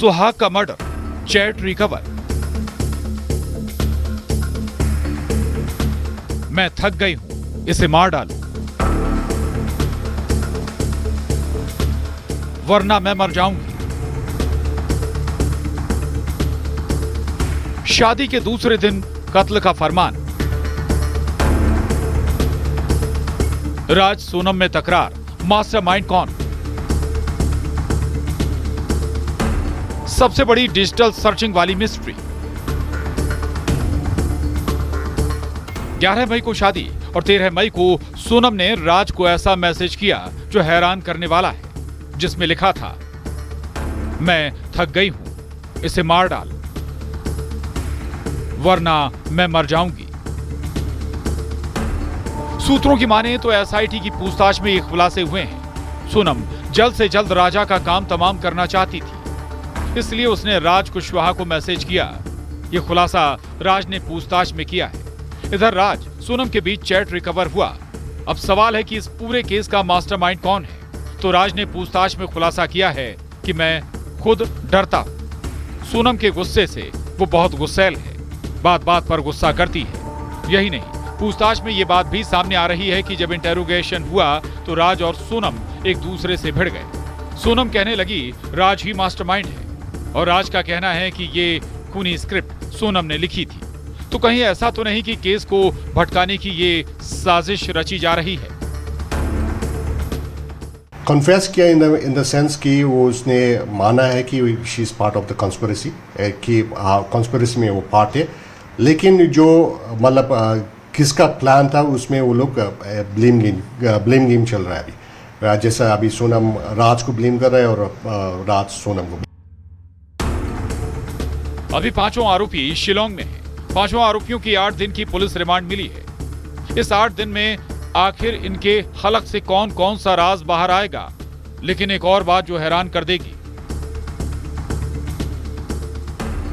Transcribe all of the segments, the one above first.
सुहाग का murder, chat recover. मैं थक गई हूं, इसे मार डालूं, वरना मैं मर जाऊंगी। शादी के दूसरे दिन कत्ल का फरमान। राज सोनम में तकरार, मास्टरमाइंड कौन? सबसे बड़ी डिजिटल सर्चिंग वाली मिस्ट्री। 11 मई को शादी और 13 मई को सोनम ने राज को ऐसा मैसेज किया जो हैरान करने वाला है, जिसमें लिखा था, मैं थक गई हूं, इसे मार डाल, वरना मैं मर जाऊंगी। सूत्रों की माने तो एसआईटी की पूछताछ में ये खुलासे हुए हैं। सोनम जल्द से जल्द राजा का काम तमाम करना चाहती थी, इसलिए उसने राज कुशवाहा को मैसेज किया। ये खुलासा राज ने पूछताछ में किया है। इधर राज सोनम के बीच चैट रिकवर हुआ। अब सवाल है कि इस पूरे केस का मास्टरमाइंड कौन है? तो राज ने पूछताछ में खुलासा किया है कि मैं खुद डरता हूं। सोनम के गुस्से से वो बहुत गुस्सैल है, बात बात पर गुस्सा करती है। यही नहीं, पूछताछ में ये बात भी सामने आ रही है कि जब इंटेरोगेशन हुआ तो राज और सोनम एक दूसरे से भिड़ गए। सोनम कहने लगी राज ही मास्टरमाइंड है, और राज का कहना है कि ये खूनी स्क्रिप्ट सोनम ने लिखी थी। तो कहीं ऐसा तो नहीं कि केस को भटकाने की ये साजिश रची जा रही है? कन्फेस किया इन द सेंस कि वो उसने माना है कि she is part of the conspiracy, कि कॉन्स्पिरेसी में वो पार्ट है। लेकिन जो मतलब किसका प्लान था उसमें वो लोग ब्लेम गेम चल रहा है अभी। जैसा अभी सोनम राज को ब्लेम कर रहा है और राज सोनम को। अभी पांचों आरोपी शिलोंग में हैं। पांचों आरोपियों की 8 दिन की पुलिस रिमांड मिली है। इस 8 दिन में आखिर इनके हलक से कौन कौन सा राज बाहर आएगा? लेकिन एक और बात जो हैरान कर देगी,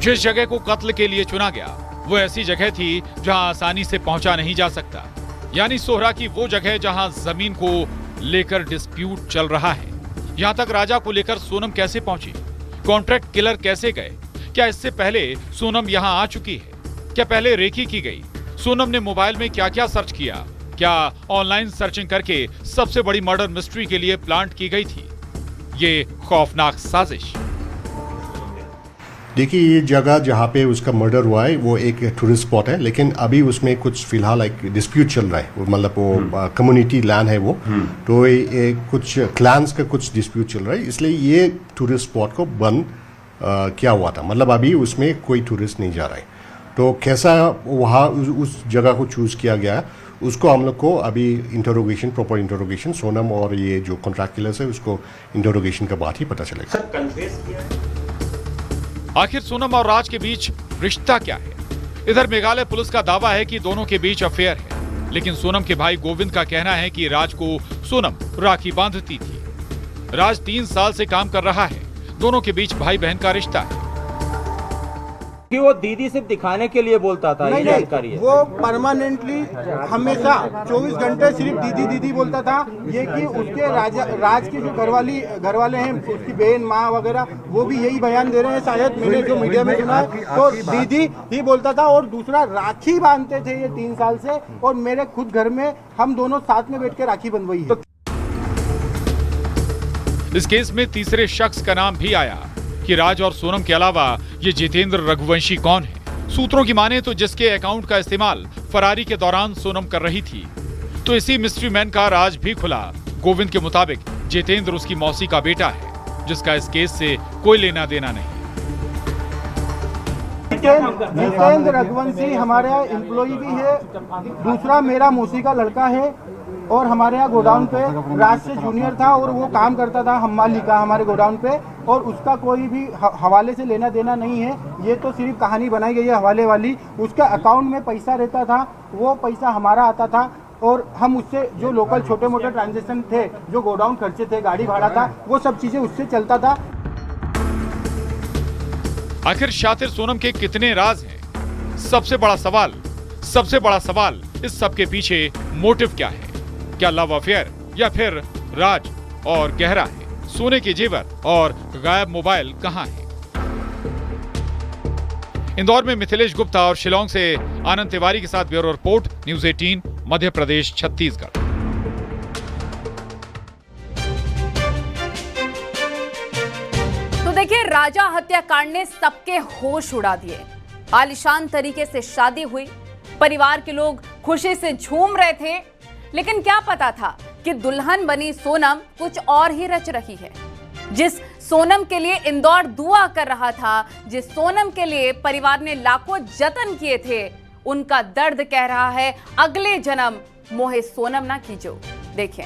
जिस जगह को कत्ल के लिए चुना गया वो ऐसी जगह थी जहां आसानी से पहुंचा नहीं जा सकता। यानी सोहरा की वो जगह जहां जमीन को लेकर डिस्प्यूट चल रहा है। यहां तक राजा को लेकर सोनम कैसे पहुंची? कॉन्ट्रैक्ट किलर कैसे गए? क्या इससे पहले सोनम यहां आ चुकी है? क्या पहले रेकी की गई? सोनम ने मोबाइल में क्या क्या सर्च किया? क्या ऑनलाइन सर्चिंग करके सबसे बड़ी मर्डर मिस्ट्री के लिए प्लांट की गई थी ये खौफनाक साजिश? देखिए, ये जगह जहाँ पे उसका मर्डर हुआ है वो एक टूरिस्ट स्पॉट है, लेकिन अभी उसमें कुछ फिलहाल एक डिस्प्यूट चल रहा है। मतलब वो कम्युनिटी लैंड है वो, तो ये कुछ क्लैंस का कुछ डिस्प्यूट चल रहा है, इसलिए ये टूरिस्ट स्पॉट को बंद किया हुआ था। मतलब अभी उसमें कोई टूरिस्ट नहीं जा रहा है। तो कैसा वहाँ उस जगह को चूज किया गया, उसको हम लोग को अभी इंटरोगेशन, प्रॉपर इंटरोगेशन सोनम और ये जो कॉन्ट्रैक्ट किलर्स है उसको इंटरोगेशन के बाद ही पता चलेगा। सर, कन्फेस किया आखिर सोनम और राज के बीच रिश्ता क्या है? इधर मेघालय पुलिस का दावा है कि दोनों के बीच अफेयर है, लेकिन सोनम के भाई गोविंद का कहना है कि राज को सोनम राखी बांधती थी। राज 3 साल से काम कर रहा है, दोनों के बीच भाई बहन का रिश्ता है। कि वो दीदी सिर्फ दिखाने के लिए बोलता था, ये जानकारी है। वो परमानेंटली हमेशा 24 घंटे सिर्फ दीदी दीदी बोलता था। ये कि उसके राज के जो घर वाले हैं, उसकी बहन माँ वगैरह, वो भी यही बयान दे रहे हैं, शायद मैंने जो मीडिया में सुना है, तो दीदी ही बोलता था। और दूसरा, राखी बांधते थे ये 3 साल से, और मेरे खुद घर में हम दोनों साथ में बैठ के राखी बंधवाई है। इस केस में तीसरे शख्स का नाम भी आया कि राज और सोनम के अलावा ये जितेंद्र रघुवंशी कौन है? सूत्रों की माने तो जिसके अकाउंट का इस्तेमाल फरारी के दौरान सोनम कर रही थी। तो इसी मिस्ट्री मैन का राज भी खुला। गोविंद के मुताबिक जितेंद्र उसकी मौसी का बेटा है, जिसका इस केस से कोई लेना देना नहीं। जितेंद्र रघुवंशी हमारे एम्प्लॉई भी है, दूसरा मेरा मौसी का लड़का है, और हमारे यहाँ गोडाउन पे राज से जूनियर था और वो काम करता था हम्माली का हमारे गोडाउन पे, और उसका कोई भी हवाले से लेना देना नहीं है। ये तो सिर्फ कहानी बनाई गई है हवाले वाली। उसका अकाउंट में पैसा रहता था, वो पैसा हमारा आता था, और हम उससे जो लोकल छोटे मोटे ट्रांजेक्शन थे, जो गोडाउन खर्चे थे, गाड़ी भाड़ा था, वो सब चीजें उससे चलता था। आखिर शातिर सोनम के कितने राज हैं? सबसे बड़ा सवाल इस सब के पीछे मोटिव क्या है? क्या लव अफेयर या फिर राज और गहरा है? सोने के जेवर और गायब मोबाइल कहां है? इंदौर में मिथिलेश गुप्ता और शिलोंग से आनंद तिवारी के साथ bureau report, news 18, Madhya Pradesh, Chhattisgarh. तो देखिए, राजा हत्याकांड ने सबके होश उड़ा दिए। आलीशान तरीके से शादी हुई, परिवार के लोग खुशी से झूम रहे थे, लेकिन क्या पता था कि दुल्हन बनी सोनम कुछ और ही रच रही है। जिस सोनम के लिए इंदौर दुआ कर रहा था, जिस सोनम के लिए परिवार ने लाखों जतन किए थे, उनका दर्द कह रहा है अगले जन्म मोहे सोनम ना कीजो। देखें।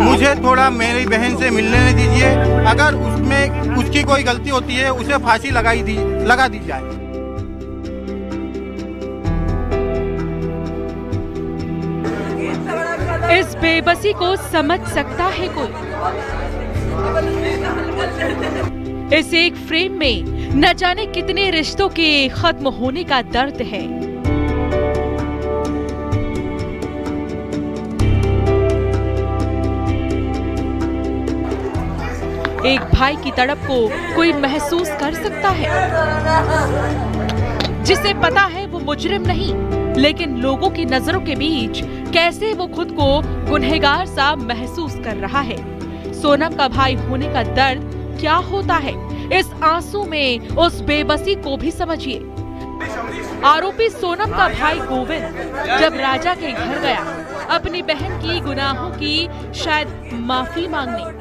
मुझे थोड़ा मेरी बहन से मिलने दीजिए। अगर उसमें उसकी कोई गलती होती है, उसे फांसी लगा दी जाए। इस बेबसी को समझ सकता है कोई? इस एक फ्रेम में न जाने कितने रिश्तों के खत्म होने का दर्द है। एक भाई की तड़प को कोई महसूस कर सकता है, जिसे पता है वो मुजरिम नहीं, लेकिन लोगों की नजरों के बीच कैसे वो खुद को गुनहगार सा महसूस कर रहा है। सोनम का भाई होने का दर्द क्या होता है, इस आंसू में उस बेबसी को भी समझिए। आरोपी सोनम का भाई गोविंद जब राजा के घर गया अपनी बहन की गुनाहों की शायद माफी मांगने,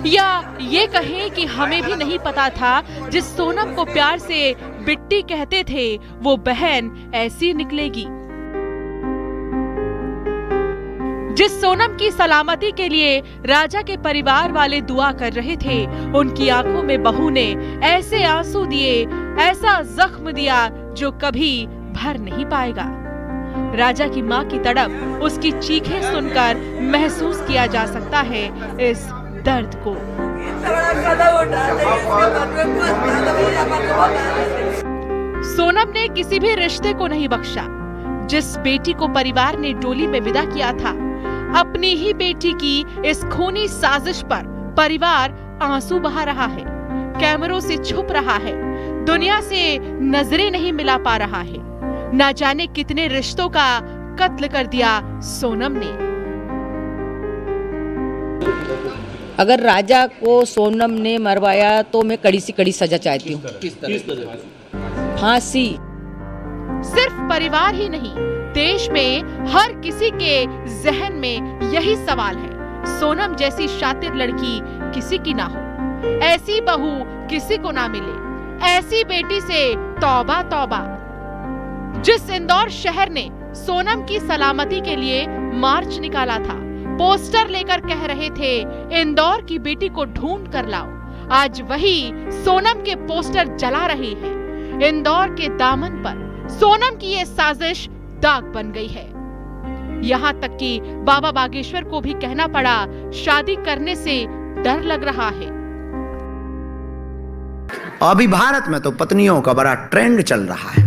या ये कहें कि हमें भी नहीं पता था जिस सोनम को प्यार से बिट्टी कहते थे वो बहन ऐसी निकलेगी। जिस सोनम की सलामती के लिए राजा के परिवार वाले दुआ कर रहे थे, उनकी आंखों में बहू ने ऐसे आंसू दिए, ऐसा जख्म दिया जो कभी भर नहीं पाएगा। राजा की मां की तड़प, उसकी चीखें सुनकर महसूस किया जा सकता है इस दर्द को। सोनम ने किसी भी रिश्ते को नहीं बख्शा। जिस बेटी को परिवार ने डोली में विदा किया था, अपनी ही बेटी की इस खूनी साजिश पर परिवार आंसू बहा रहा है, कैमरों से छुप रहा है, दुनिया से नजरें नहीं मिला पा रहा है। ना जाने कितने रिश्तों का कत्ल कर दिया सोनम ने। अगर राजा को सोनम ने मरवाया तो मैं कड़ी से कड़ी सजा चाहती हूँ। फांसी। सिर्फ परिवार ही नहीं, देश में हर किसी के जहन में यही सवाल है। सोनम जैसी शातिर लड़की किसी की ना हो, ऐसी बहू किसी को ना मिले, ऐसी बेटी से तौबा तौबा। जिस इंदौर शहर ने सोनम की सलामती के लिए मार्च निकाला था, पोस्टर लेकर कह रहे थे इंदौर की बेटी को ढूंढ कर लाओ, आज वही सोनम के पोस्टर जला रही है। इंदौर के दामन पर सोनम की ये साजिश दाग बन गई है। यहाँ तक कि बाबा बागेश्वर को भी कहना पड़ा, शादी करने से डर लग रहा है। अभी भारत में तो पत्नियों का बड़ा ट्रेंड चल रहा है।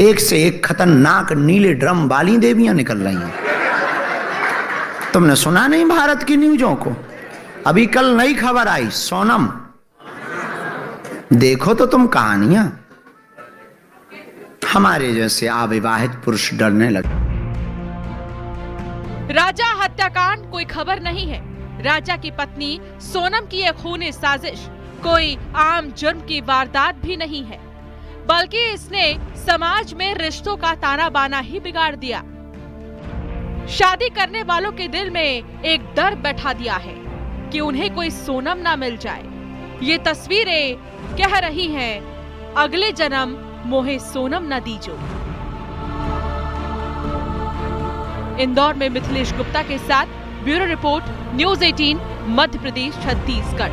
एक से एक खतरनाक नीले ड्रम वाली देवियां निकल रही हैं। तुमने सुना नहीं भारत की न्यूज़ों को? अभी कल नई खबर आई, सोनम। देखो तो तुम कहानियां। हमारे जैसे अविवाहित पुरुष डरने लगे। राजा हत्याकांड कोई खबर नहीं है। राजा की पत्नी सोनम की यह खूनी साजिश कोई आम जुर्म की वारदात भी नहीं है, बल्कि इसने समाज में रिश्तों का ताना बाना ही बिगाड़ दिया। शादी करने वालों के दिल में एक डर बैठा दिया है कि उन्हें कोई सोनम ना मिल जाए। ये तस्वीरें कह रही हैं, अगले जन्म मोहे सोनम ना दीजो। इंदौर में मिथिलेश गुप्ता के साथ bureau report, news 18, Madhya Pradesh, Chhattisgarh.